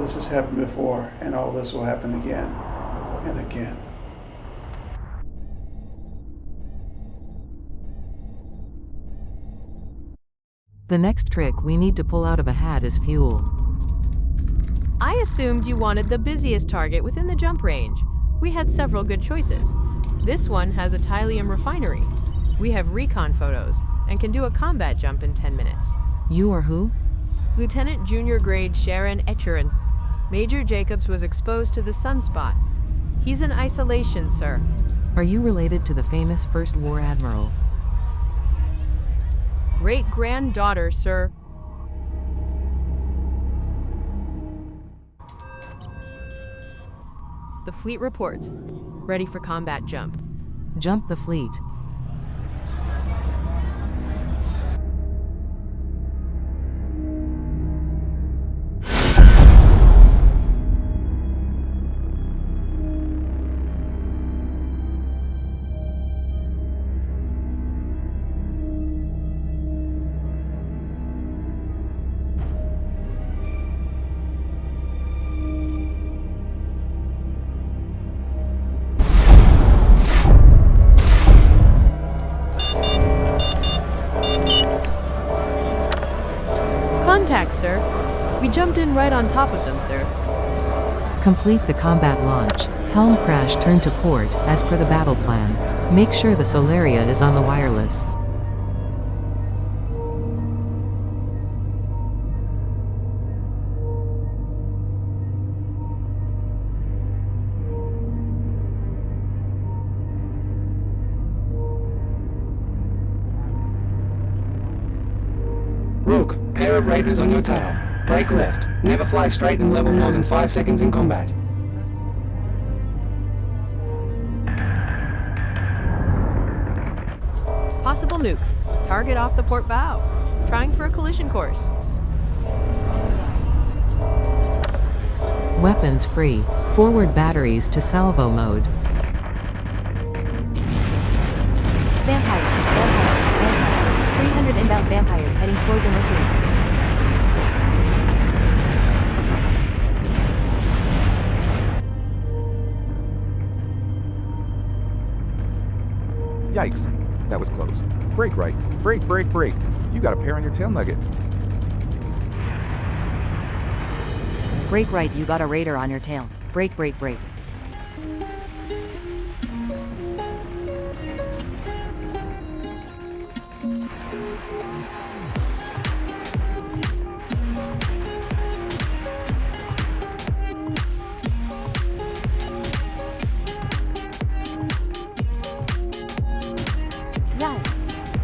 this has happened before, and all this will happen again and again. The next trick we need to pull out of a hat is fuel. I assumed you wanted the busiest target within the jump range. We had several good choices. This one has a Tylium refinery. We have recon photos and can do a combat jump in 10 minutes. You are who? Lieutenant Junior Grade Sharon Echerin. Major Jacobs was exposed to the sunspot. He's in isolation, sir. Are you related to the famous First War Admiral? Great-granddaughter, sir. The fleet reports. Ready for combat jump. Jump the fleet. Contact, sir. We jumped in right on top of them, sir. Complete the combat launch. Helm crash turn to port, as per the battle plan. Make sure the Solaria is on the wireless. Rook, pair of raiders on your tail. Brake left. Never fly straight and level more than 5 seconds in combat. Possible nuke. Target off the port bow. Trying for a collision course. Weapons free. Forward batteries to salvo mode. Vampire. 300 inbound vampires heading toward the Mercury. Yikes. That was close. Brake right. Brake, brake, brake. You got a pair on your tail nugget. Brake right, you got a raider on your tail. Brake, brake, brake.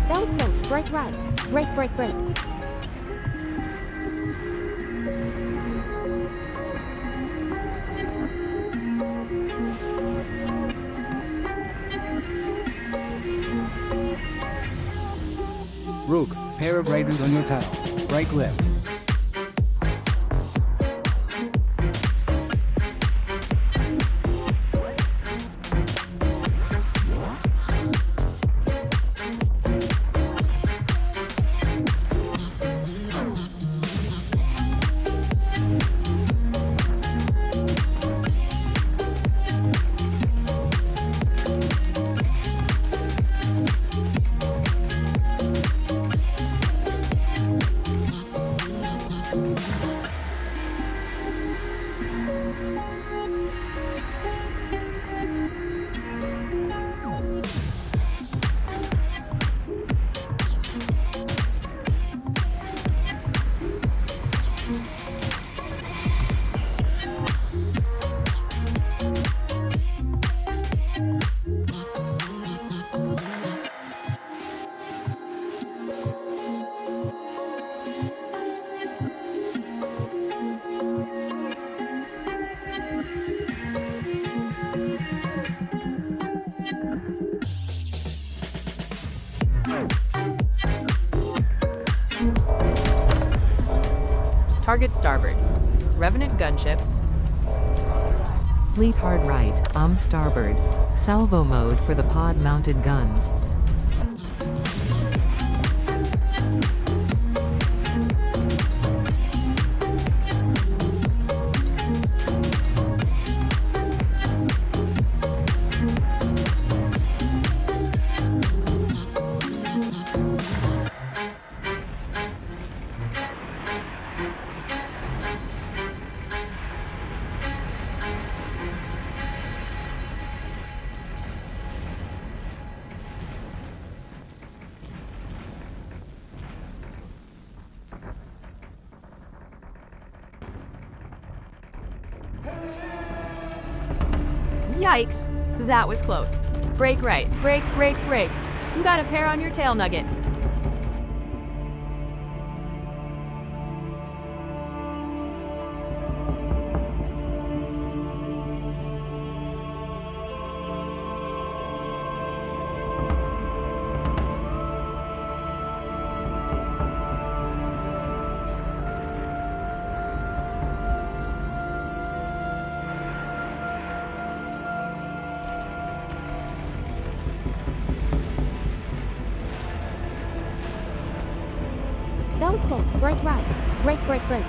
That was close. Brake right. Brake, brake, brake. Rook, pair of raiders on your tail. Brake left. Target starboard. Revenant gunship. Fleet hard right, starboard. Salvo mode for the pod-mounted guns. Yikes! That was close. Brake right. Brake, brake, brake. You got a pair on your tail, Nugget. That was close. Brake right. Brake, brake, brake.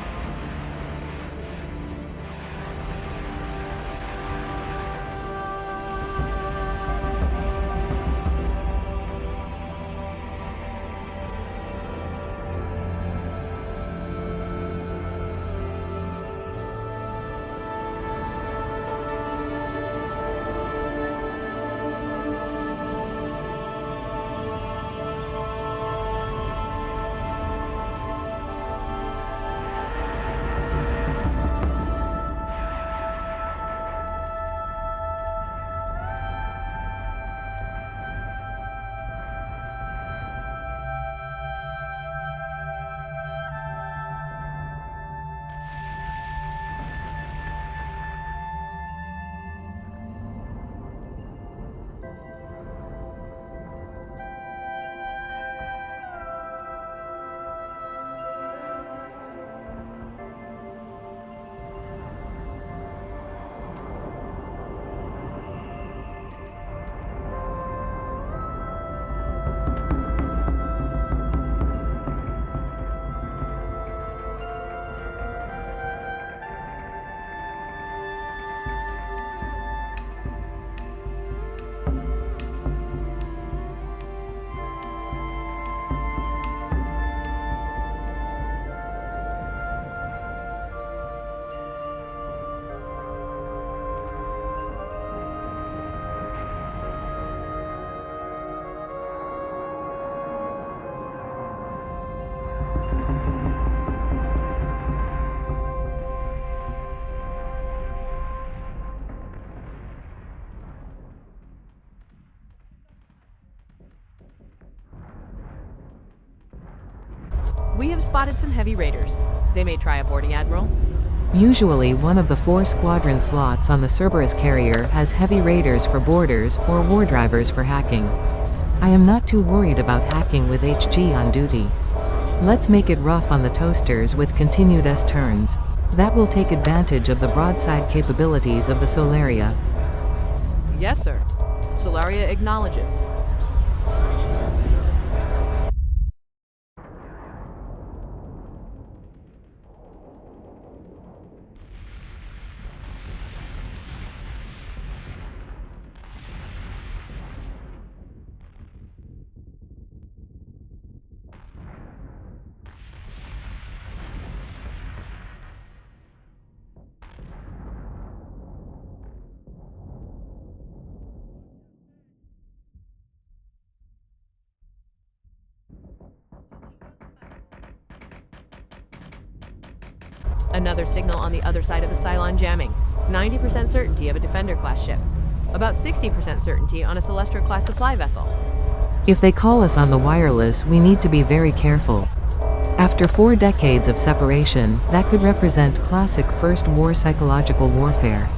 We have spotted some heavy raiders. They may try boarding, Admiral. Usually one of the 4 squadron slots on the Cerberus carrier has heavy raiders for boarders or war drivers for hacking. I am not too worried about hacking with HG on duty. Let's make it rough on the toasters with continued S-turns. That will take advantage of the broadside capabilities of the Solaria. Yes, sir. Solaria acknowledges. Another signal on the other side of the Cylon jamming. 90% certainty of a Defender-class ship. About 60% certainty on a Celestra-class supply vessel. If they call us on the wireless, we need to be very careful. After 4 decades of separation, that could represent classic First War psychological warfare.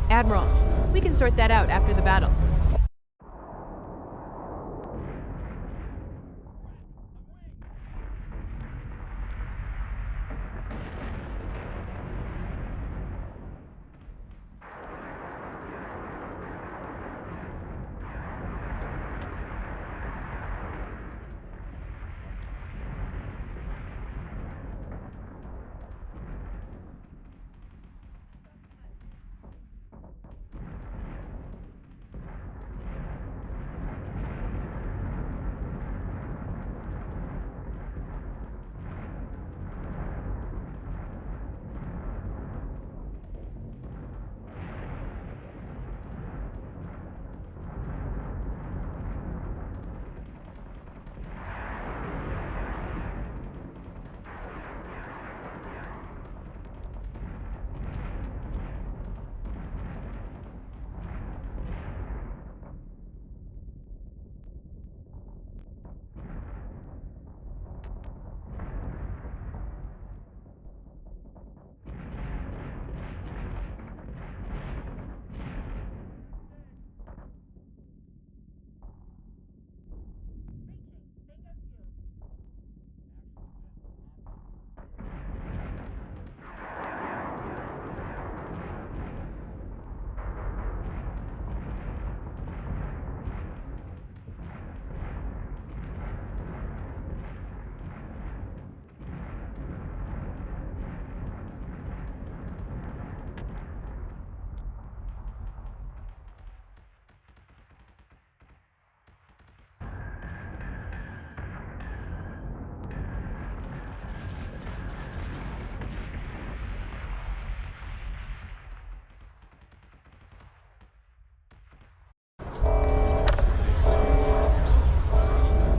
Admiral, we can sort that out after the battle.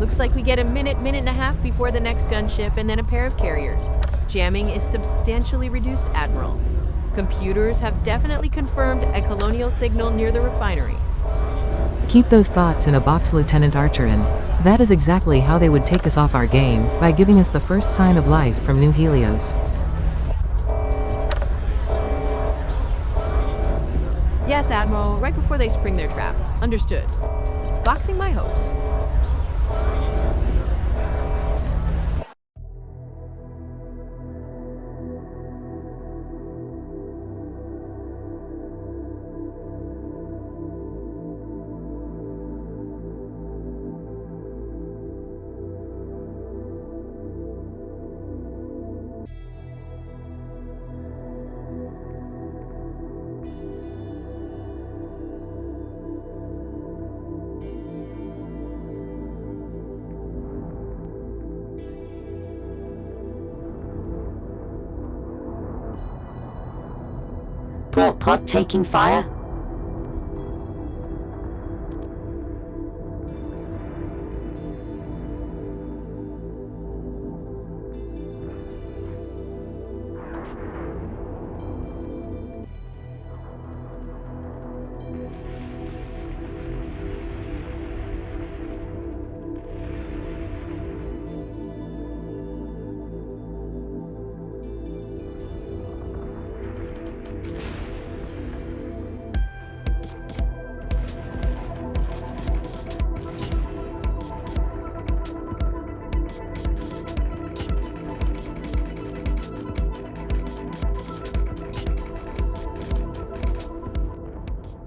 Looks like we get a minute and a half before the next gunship and then a pair of carriers. Jamming is substantially reduced, Admiral. Computers have definitely confirmed a colonial signal near the refinery. Keep those thoughts in a box, Lieutenant Archerin. That is exactly how they would take us off our game, by giving us the first sign of life from New Helios. Yes, Admiral, right before they spring their trap. Understood. Boxing my hopes. Port pod taking fire?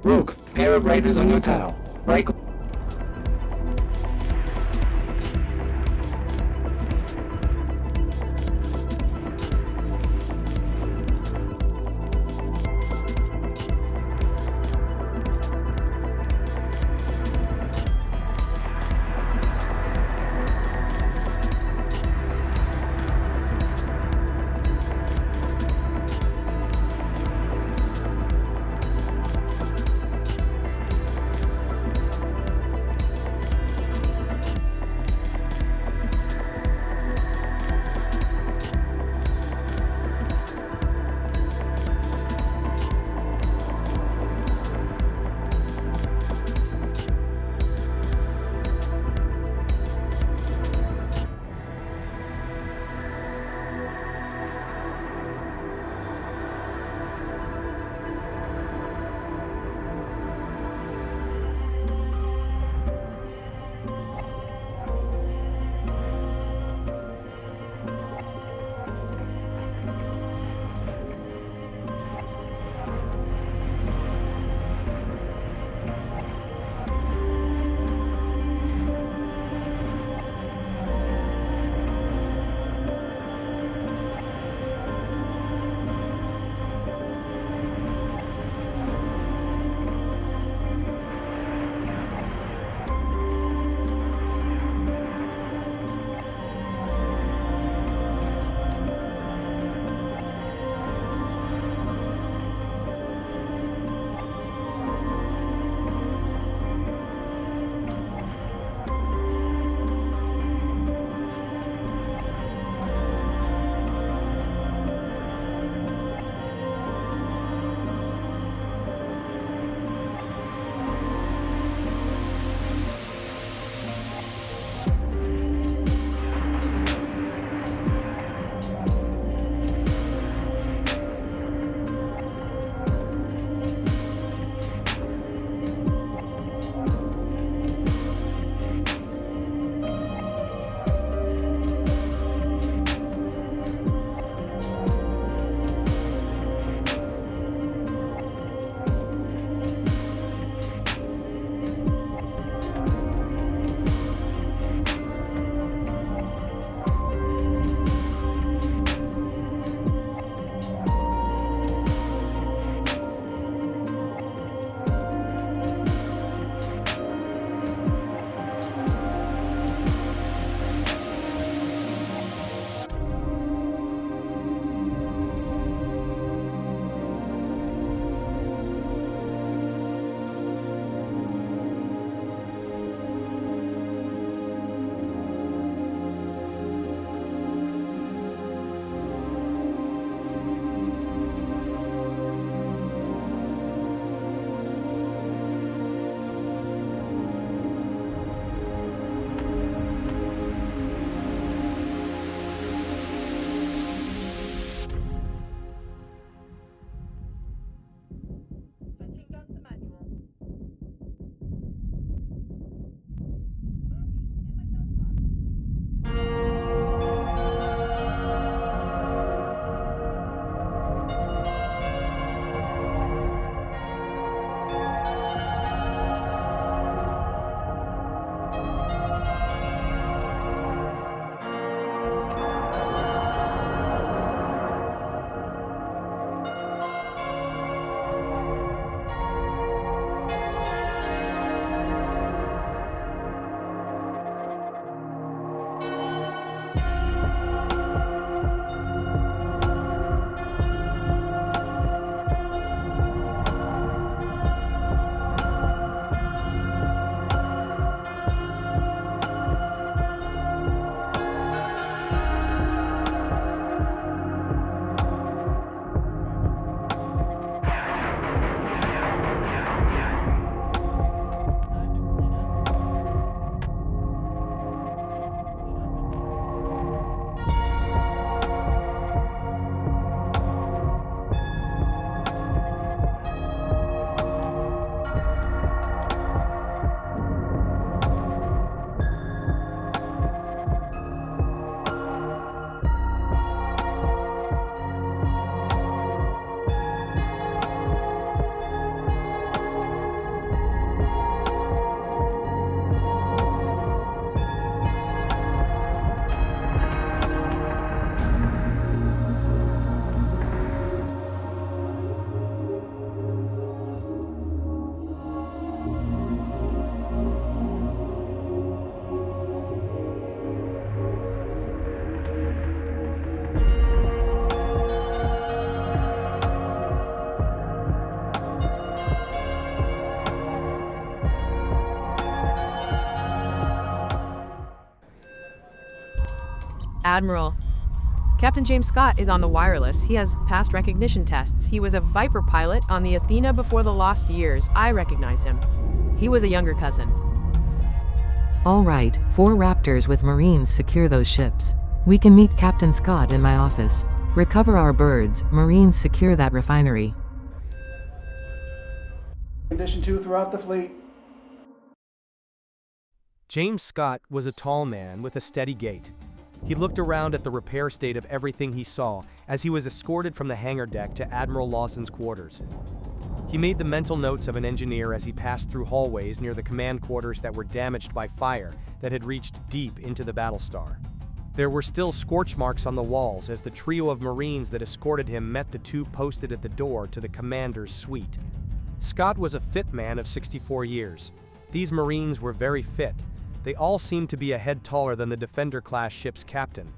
Rook, pair of raiders on your tail. Break. Admiral. Captain James Scott is on the wireless. He has passed recognition tests. He was a Viper pilot on the Athena before the Lost Years. I recognize him. He was a younger cousin. All right, 4 Raptors with Marines secure those ships. We can meet Captain Scott in my office. Recover our birds, Marines secure that refinery. Condition 2 throughout the fleet. James Scott was a tall man with a steady gait. He looked around at the repair state of everything he saw as he was escorted from the hangar deck to Admiral Lawson's quarters. He made the mental notes of an engineer as he passed through hallways near the command quarters that were damaged by fire that had reached deep into the Battlestar. There were still scorch marks on the walls as the trio of Marines that escorted him met the 2 posted at the door to the commander's suite. Scott was a fit man of 64 years. These Marines were very fit. They all seemed to be a head taller than the Defender-class ship's captain.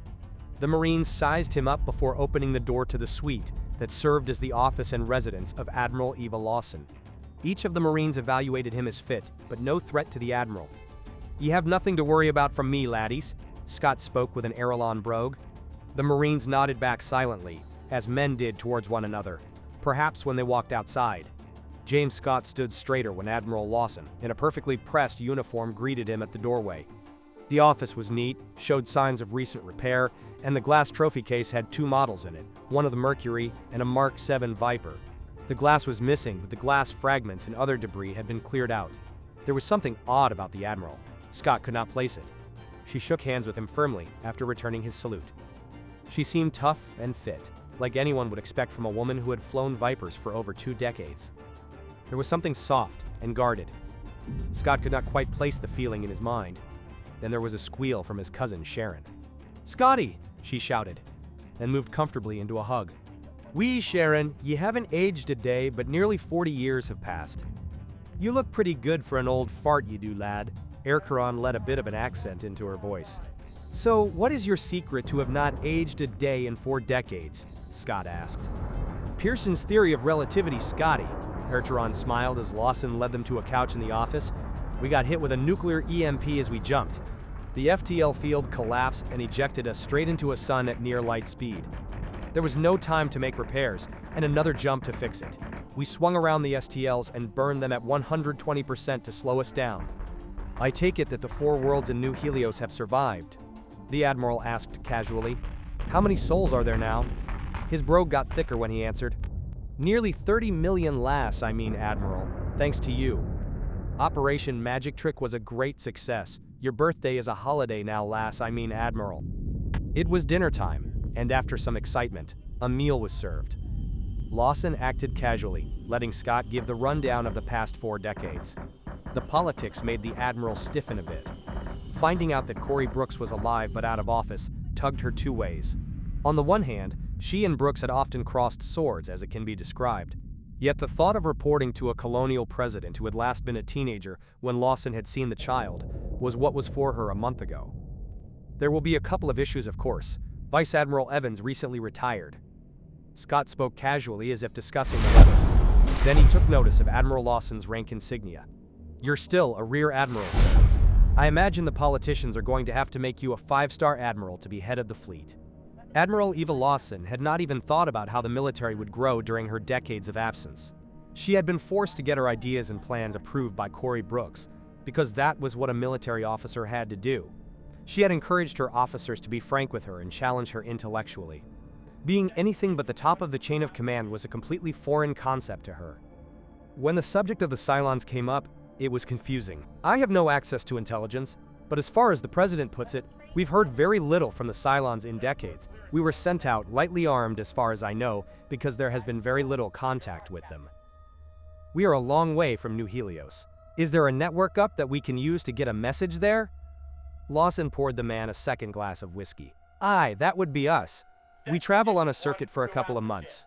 The Marines sized him up before opening the door to the suite that served as the office and residence of Admiral Eva Lawson. Each of the Marines evaluated him as fit, but no threat to the Admiral. "Ye have nothing to worry about from me, laddies," Scott spoke with an Aerolon brogue. The Marines nodded back silently, as men did towards one another, perhaps when they walked outside. James Scott stood straighter when Admiral Lawson, in a perfectly pressed uniform, greeted him at the doorway. The office was neat, showed signs of recent repair, and the glass trophy case had 2 models in it, one of the Mercury and a Mark VII Viper. The glass was missing, but the glass fragments and other debris had been cleared out. There was something odd about the Admiral. Scott could not place it. She shook hands with him firmly after returning his salute. She seemed tough and fit, like anyone would expect from a woman who had flown Vipers for over 2 decades. There was something soft and guarded. Scott could not quite place the feeling in his mind. Then there was a squeal from his cousin Sharon. "Scotty!" she shouted, and moved comfortably into a hug. "Wee, Sharon, ye haven't aged a day, but nearly 40 years have passed. You look pretty good for an old fart, you do, lad." Aquarian let a bit of an accent into her voice. "So, what is your secret to have not aged a day in 4 decades?" Scott asked. "Pearson's theory of relativity, Scotty." Aquarian smiled as Lawson led them to a couch in the office. "We got hit with a nuclear EMP as we jumped. The FTL field collapsed and ejected us straight into a sun at near light speed. There was no time to make repairs, and another jump to fix it. We swung around the STLs and burned them at 120% to slow us down. I take it that the 4 worlds in New Helios have survived?" the Admiral asked casually. "How many souls are there now?" His brogue got thicker when he answered. "Nearly 30 million, lass, I mean, Admiral, thanks to you. Operation Magic Trick was a great success. Your birthday is a holiday now, lass, I mean, Admiral." It was dinner time, and after some excitement, a meal was served. Lawson acted casually, letting Scott give the rundown of the past 4 decades. The politics made the Admiral stiffen a bit. Finding out that Corey Brooks was alive but out of office tugged her 2 ways. On the one hand, she and Brooks had often crossed swords, as it can be described. Yet the thought of reporting to a colonial president who had last been a teenager when Lawson had seen the child was what was for her a month ago. There will be a couple of issues, of course. Vice Admiral Evans recently retired. Scott spoke casually as if discussing the weather. Then he took notice of Admiral Lawson's rank insignia. "You're still a Rear Admiral, sir. I imagine the politicians are going to have to make you a 5-star admiral to be head of the fleet." Admiral Eva Lawson had not even thought about how the military would grow during her decades of absence. She had been forced to get her ideas and plans approved by Corey Brooks, because that was what a military officer had to do. She had encouraged her officers to be frank with her and challenge her intellectually. Being anything but the top of the chain of command was a completely foreign concept to her. When the subject of the Cylons came up, it was confusing. "I have no access to intelligence, but as far as the president puts it, we've heard very little from the Cylons in decades. We were sent out lightly armed as far as I know, because there has been very little contact with them. We are a long way from New Helios. Is there a network up that we can use to get a message there?" Lawson poured the man a second glass of whiskey. "Aye, that would be us. We travel on a circuit for a couple of months.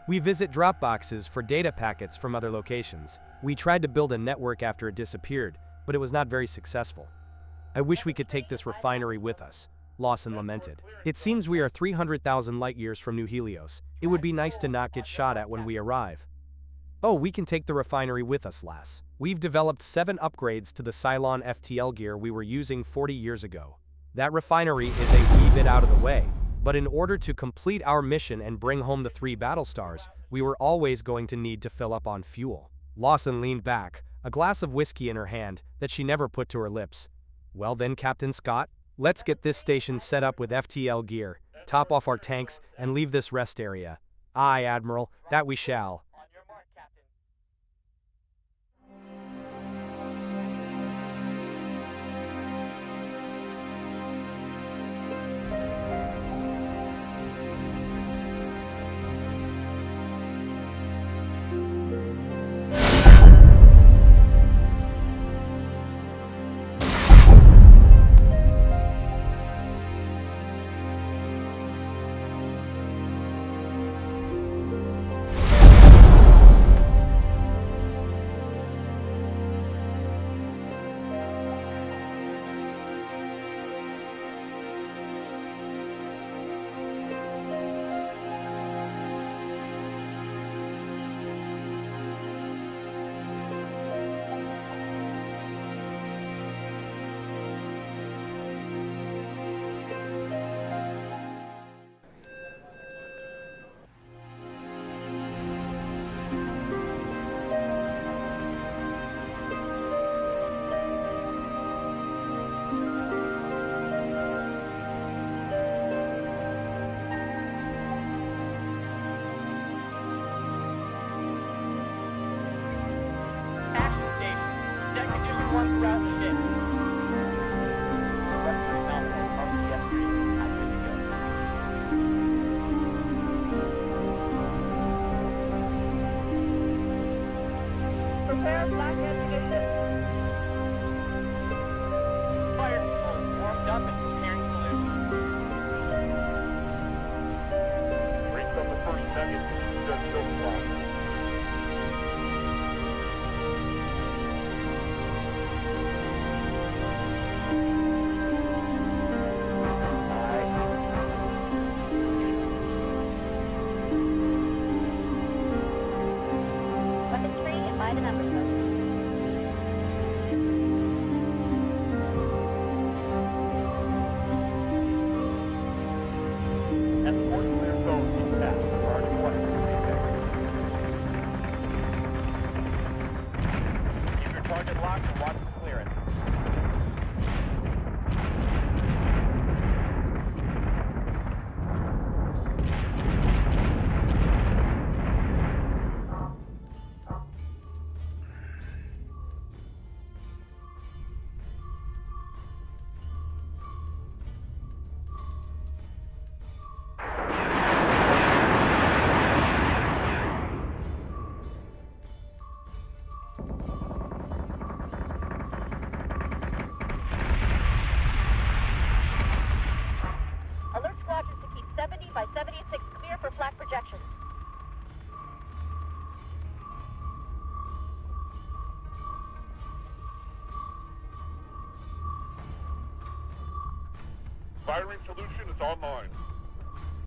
We visit drop boxes for data packets from other locations. We tried to build a network after it disappeared, but it was not very successful. I wish we could take this refinery with us," Lawson lamented. "It seems we are 300,000 light years from New Helios. It would be nice to not get shot at when we arrive." "Oh, we can take the refinery with us, lass. We've developed 7 upgrades to the Cylon FTL gear we were using 40 years ago. That refinery is a wee bit out of the way, but in order to complete our mission and bring home the 3 Battlestars, we were always going to need to fill up on fuel. Lawson leaned back, a glass of whiskey in her hand that she never put to her lips. Well then, Captain Scott, let's get this station set up with FTL gear, top off our tanks, and leave this rest area. Aye, Admiral, that we shall. Throughout the ship. Western Southwest RCS-3 has been good. Prepare black ignition. Fire controls warmed up and preparing salute. Bring from the first nugget. Just so far. Firing solution is online.